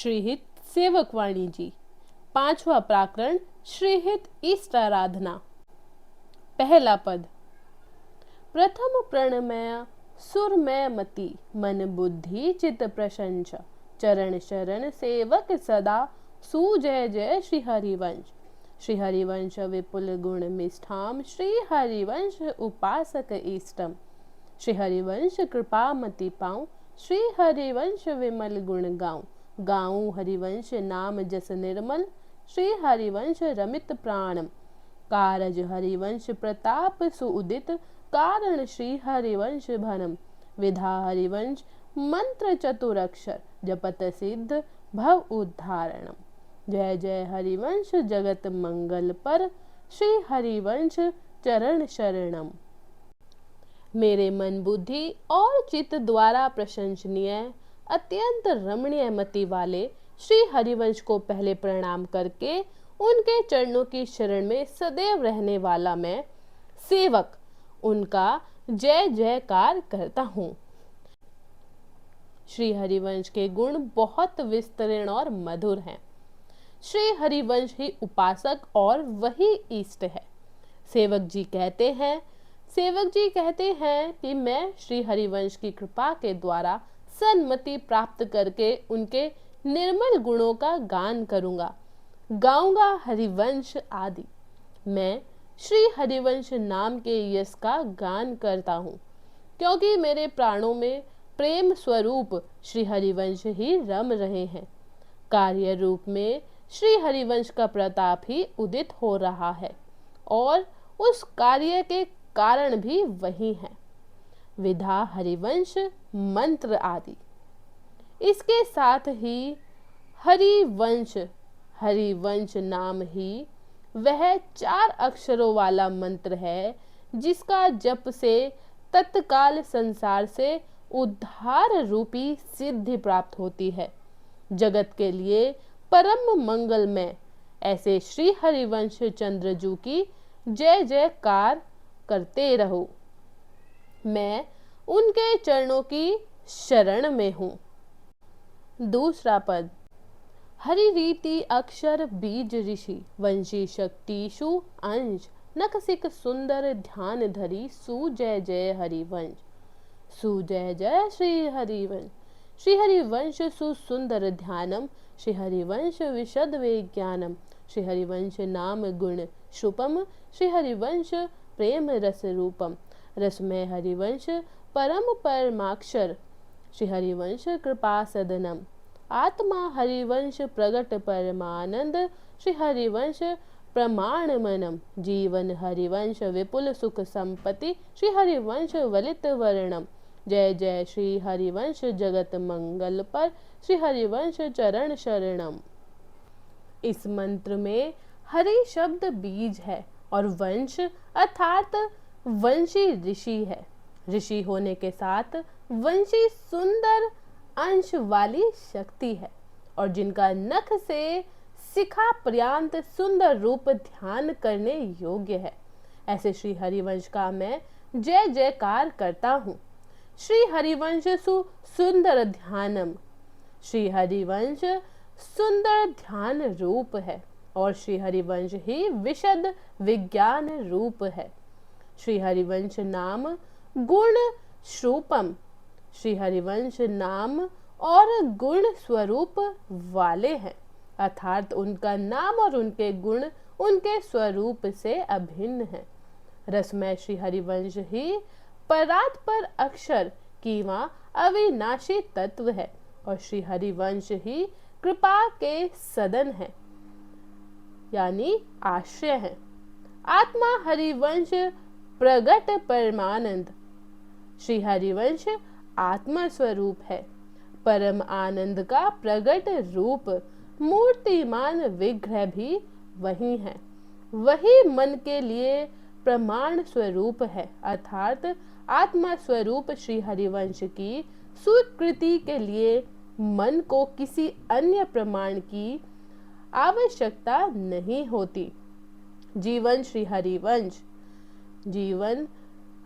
श्रीहित सेवकवाणी जी। पांचवा प्रकरण श्रीहित इष्ट आराधना। पहला पद। प्रथम प्रणमय सुरमय मति मन बुद्धि चित प्रशंस चरण शरण सेवक सदा सु जय जय श्री हरिवंश। श्री हरिवंश विपुल गुण मिष्ठाम श्री हरिवंश उपासक इष्टम। श्री हरिवंश कृपा मति पाऊं श्री हरिवंश विमल गुण गाऊं। गाऊं हरिवंश नाम जस निर्मल श्री हरिवंश रमित प्राणम। कारज हरिवंश प्रताप सुउदित कारण श्री हरिवंश भनम। विधा हरिवंश मंत्र चतुरक्षर जपत सिद्ध भव उद्धारणम। जय जय हरिवंश जगत मंगल पर श्री हरिवंश चरण शरणम। मेरे मन बुद्धि और चित्त द्वारा प्रशंसनीय अत्यंत रमणीय मति वाले श्री हरिवंश को पहले प्रणाम करके उनके चरणों की शरण में सदैव रहने वाला मैं सेवक उनका जय जयकार करता हूँ। श्री हरिवंश के गुण बहुत विस्तृत और मधुर हैं। श्री हरिवंश ही उपासक और वही इष्ट है। सेवक जी कहते हैं कि मैं श्री हरिवंश की कृपा के द्वारा सन्मति प्राप्त करके उनके निर्मल गुणों का गान करूंगा, गाऊंगा हरिवंश आदि। मैं श्री हरिवंश नाम के यश का गान करता हूँ, क्योंकि मेरे प्राणों में प्रेम स्वरूप श्री हरिवंश ही रम रहे हैं। कार्य रूप में श्री हरिवंश का प्रताप ही उदित हो रहा है और उस कार्य के कारण भी वही है। विधा हरिवंश मंत्र आदि। इसके साथ ही हरिवंश नाम ही वह 4 अक्षरों वाला मंत्र है जिसका जप से तत्काल संसार से उद्धार रूपी सिद्धि प्राप्त होती है। जगत के लिए परम मंगलमय ऐसे श्री हरिवंश चंद्रजू की जय जयकार करते रहो। मैं उनके चरणों की शरण में हूँ। दूसरा पद। हरि रीति अक्षर बीज ऋषि वंशी शक्तिषु अंश नखसिक सुंदर ध्यान धरी सु जय जय हरिवंश। सु जय जय श्री हरिवंश। श्री हरिवंश सुसुंदर ध्यानम श्री हरिवंश विशद विज्ञानम। श्री हरिवंश नाम गुण शुपम श्री हरिवंश प्रेम रस रूपम। रसमय हरिवंश परम परमाक्षर श्री हरिवंश कृपा सदनम। आत्मा हरिवंश प्रगट परमानंद श्री हरिवंश प्रमाण मनम। जीवन हरिवंश विपुल सुख संपत्ति श्री हरिवंश वलित वर्णम। जय जय श्री हरिवंश जगत मंगल पर श्री हरिवंश चरण शरणम। इस मंत्र में हरि शब्द बीज है और वंश अर्थात वंशी ऋषि है। ऋषि होने के साथ वंशी सुंदर अंश वाली शक्ति है और जिनका नख से शिखा पर्यंत सुंदर रूप ध्यान करने योग्य है। ऐसे श्री हरिवंश का मैं जय जयकार करता हूँ। श्री हरिवंश सुंदर ध्यानम। श्री हरिवंश सुंदर ध्यान रूप है और श्री हरिवंश ही विशद विज्ञान रूप है। श्री हरिवंश नाम गुण स्वरूपम। श्री हरिवंश नाम और गुण स्वरूप वाले हैं, अर्थात उनका नाम और उनके गुण उनके स्वरूप से अभिन्न है। रसमय श्री हरिवंश ही परात्पर अक्षर कीवा अविनाशी तत्व है और श्री हरिवंश ही कृपा के सदन है, यानी आश्रय है। आत्मा हरिवंश प्रगट परमानंद। श्री हरिवंश आत्मा स्वरूप है, परम आनंद का प्रगट रूप। मूर्तिमान विग्रह भी वही है। वही मन के लिए प्रमाण स्वरूप है, अर्थात आत्मा स्वरूप श्री हरिवंश की स्वीकृति के लिए मन को किसी अन्य प्रमाण की आवश्यकता नहीं होती। जीवन श्री हरिवंश। जीवन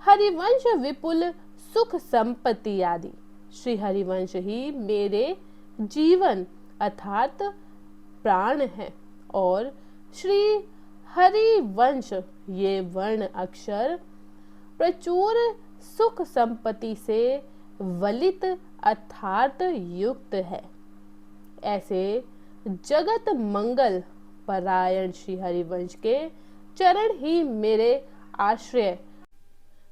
हरिवंश विपुल सुख संपत्ति आदि। श्री हरिवंश ही मेरे जीवन अर्थात प्राण है, और श्री हरिवंश ये वर्ण अक्षर प्रचुर सुख संपत्ति से वलित अर्थात युक्त है। ऐसे जगत मंगल परायण श्री हरिवंश के चरण ही मेरे आश्रय,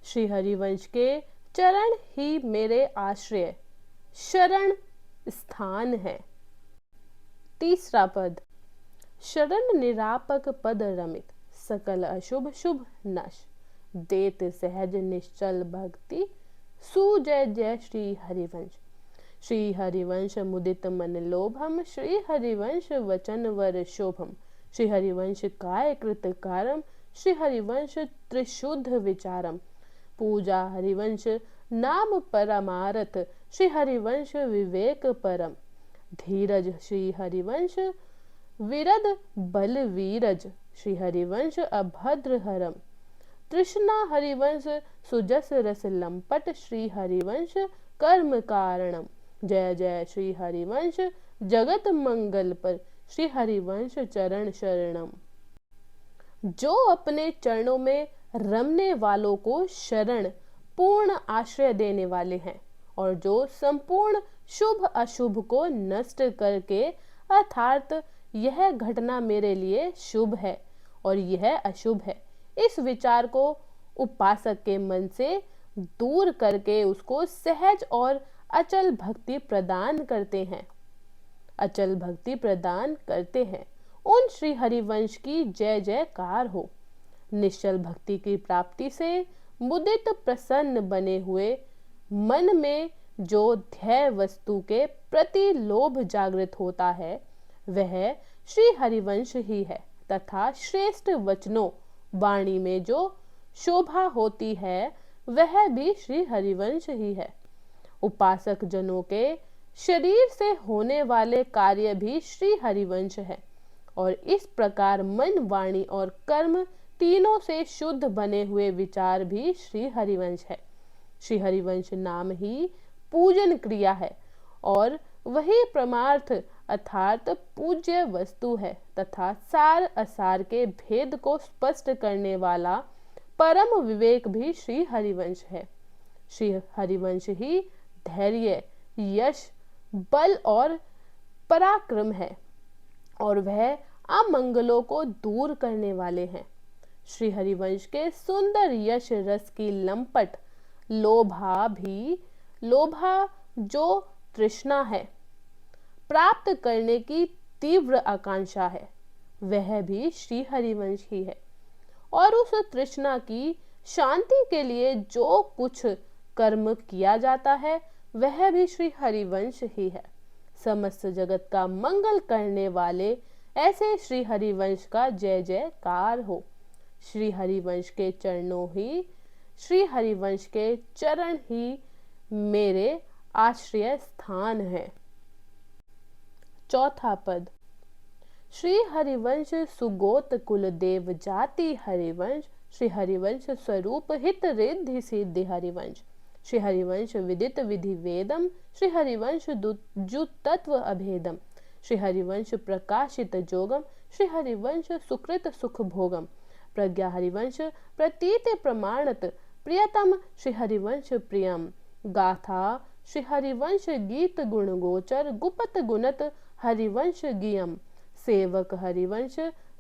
श्री हरिवंश के चरण ही मेरे आश्रय शरण स्थान है। तीसरा पद, शरण निरापक पद रमित, सकल अशुभ शुभ नश, देत सहज निश्चल भक्ति, सुजय जय श्री हरिवंश। श्री हरिवंश मुदित मन लोभम, श्री हरिवंश वचन वर शोभम, श्री हरिवंश काय कृत कारम, श्री हरिवंश त्रिशुद्ध विचारम, पूजा हरिवंश नाम परमारथ, श्री हरिवंश विवेक परम, धीरज श्री हरिवंश विरद बल वीरज, श्री हरिवंश अभद्र हरम, तृष्णा हरिवंश सुजस रस लंपट, श्री हरिवंश कर्म कारणम, जय जय श्री हरिवंश जगत मंगल पर, श्री हरिवंश चरण शरणम। जो अपने चरणों में रमने वालों को शरण पूर्ण आश्रय देने वाले हैं, और जो संपूर्ण शुभ अशुभ को नष्ट करके, अर्थात यह घटना मेरे लिए शुभ है और यह अशुभ है, इस विचार को उपासक के मन से दूर करके उसको सहज और अचल भक्ति प्रदान करते हैं, अचल भक्ति प्रदान करते हैं। उन श्री हरिवंश की जय जयकार हो। निश्चल भक्ति की प्राप्ति से मुदित प्रसन्न बने हुए मन में जो ध्येय वस्तु के प्रति लोभ जागृत होता है, वह श्री हरिवंश ही है, तथा श्रेष्ठ वचनों वाणी में जो शोभा होती है, वह भी श्री हरिवंश ही है। उपासक जनों के शरीर से होने वाले कार्य भी श्री हरिवंश है, और इस प्रकार मन वाणी और कर्म तीनों से शुद्ध बने हुए विचार भी श्री हरिवंश है। श्री हरिवंश नाम ही पूजन क्रिया है, और वही परमार्थ अर्थात पूज्य वस्तु है, तथा सार असार के भेद को स्पष्ट करने वाला परम विवेक भी श्री हरिवंश है। श्री हरिवंश ही धैर्य, यश, बल और पराक्रम है, और वह अमंगलों को दूर करने वाले हैं। श्री हरिवंश के सुंदर यश रस की लंपट लोभा जो तृष्णा है, प्राप्त करने की तीव्र आकांक्षा है, वह भी श्री हरिवंश ही है। और उस तृष्णा की शांति के लिए जो कुछ कर्म किया जाता है, वह भी श्री हरिवंश ही है। समस्त जगत का मंगल करने वाले ऐसे श्री हरिवंश का जय जयकार हो। श्री हरिवंश के चरणों ही, श्री हरिवंश के चरण ही मेरे आश्रय स्थान है। चौथा पद, श्री हरिवंश सुगोत कुल देव जाति हरिवंश, श्री हरिवंश स्वरूप हित रिद्धि सिद्धि हरिवंश, श्री हरिवंश विदित विधि वेदम, श्री हरिवंश जु तत्व अभेदम, श्री हरिवंश प्रकाशित जोगम, श्री हरिवंश सुकृत सुख भोगम, प्रज्ञा हरिवंश प्रतीत प्रमाणत प्रियतम, श्री हरिवंश प्रियम, गाथा श्री हरिवंश गीत गुण गोचर, गुपत गुणत हरिवंश गियम, सेवक हरिवंश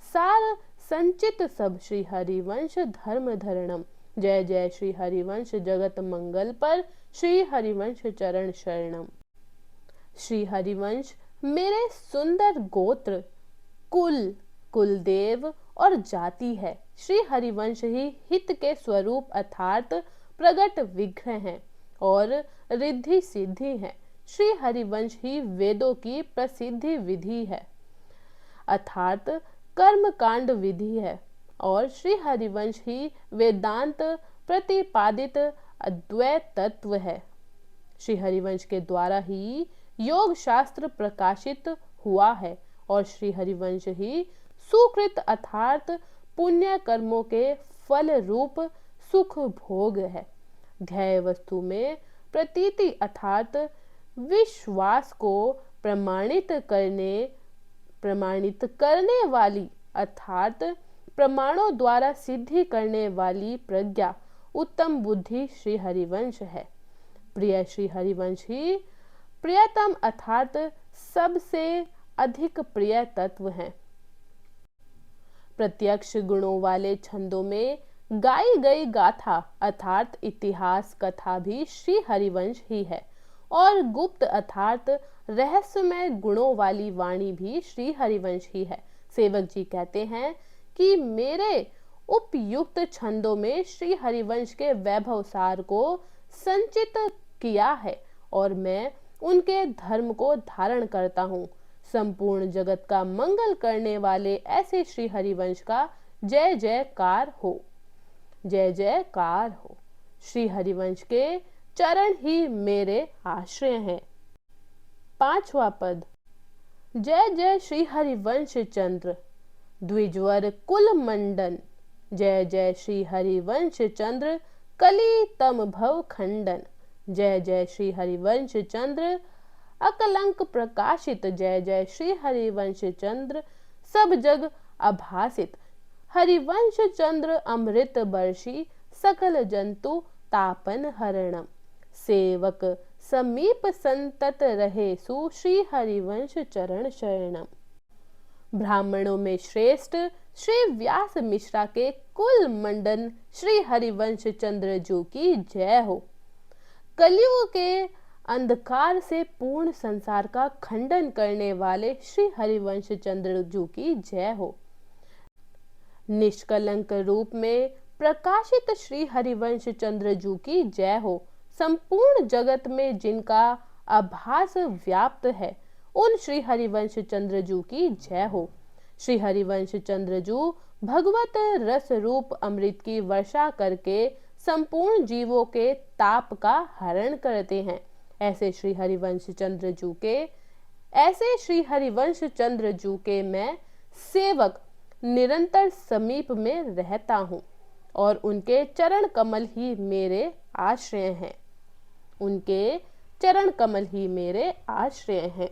सार संचित सब, श्री हरिवंश धर्म धरणम, जय जय श्री हरिवंश जगत मंगल पर, श्री हरिवंश चरण शरणम। श्री हरिवंश मेरे सुंदर गोत्र, कुलदेव और जाति है। श्री हरिवंश ही हित के स्वरूप अर्थात प्रगट विग्रह हैं और रिद्धि सिद्धि है। श्री हरिवंश ही वेदों की प्रसिद्धि विधि है अर्थात कर्म कांड विधि है, और श्री हरिवंश ही वेदांत प्रतिपादित अद्वैत तत्व है। श्री हरिवंश के द्वारा ही योग शास्त्र प्रकाशित हुआ है, और श्री हरिवंश ही सुकृत अर्थात पुण्य कर्मों के फल रूप सुख भोग है। ध्येय वस्तु में प्रतीति अर्थात विश्वास को प्रमाणित करने वाली अर्थात प्रमाणों द्वारा सिद्धि करने वाली प्रज्ञा उत्तम बुद्धि श्री हरिवंश है। प्रिय श्री हरिवंश ही प्रियतम अर्थात सबसे अधिक प्रिय तत्व हैं। प्रत्यक्ष गुणों वाले छंदों में गाई गई गाथा अर्थात इतिहास कथा भी श्री हरिवंश ही है और गुप्त अर्थात रहस्यमय गुणों वाली वाणी भी श्री हरिवंश ही है। सेवक जी कहते हैं कि मेरे उपयुक्त छंदों में श्री हरिवंश के वैभव सार को संचित किया है और मैं उनके धर्म को धारण करता हूँ। संपूर्ण जगत का मंगल करने वाले ऐसे श्री हरिवंश का जय जयकार हो, जय जयकार हो। श्री हरिवंश के चरण ही मेरे आश्रय हैं। 5वां पद। जय जय श्री हरिवंश चंद्र द्विजवर कुल मंडन, जय जय श्री हरिवंश चंद्र कली तम भव खंडन, जय जय श्री हरिवंश चंद्र अकलंक प्रकाशित, जय जय श्री हरिवंश चंद्र सब जग अभासित, हरिवंश चंद्र अमृत बर्षी सकल जंतु तापन हरणम, सेवक समीप संतत रहे सु श्री हरिवंश चरण शरणम। ब्राह्मणों में श्रेष्ठ श्री व्यास मिश्रा के कुल मंडन श्री हरिवंश चंद्र जी की जय हो। कलयुग के अंधकार से पूर्ण संसार का खंडन करने वाले श्री हरिवंश चंद्र जी की जय हो। निष्कलंक रूप में प्रकाशित श्री हरिवंश चंद्र जी की जय हो। संपूर्ण जगत में जिनका आभास व्याप्त है उन श्री हरिवंश चंद्र जी की जय हो। श्री हरिवंश चंद्र जी भगवत रस रूप अमृत की वर्षा करके संपूर्ण जीवों के ताप का हरण करते हैं। ऐसे श्री हरिवंश चंद्र जी के मैं सेवक निरंतर समीप में रहता हूँ और उनके चरण कमल ही मेरे आश्रय हैं, उनके चरण कमल ही मेरे आश्रय हैं।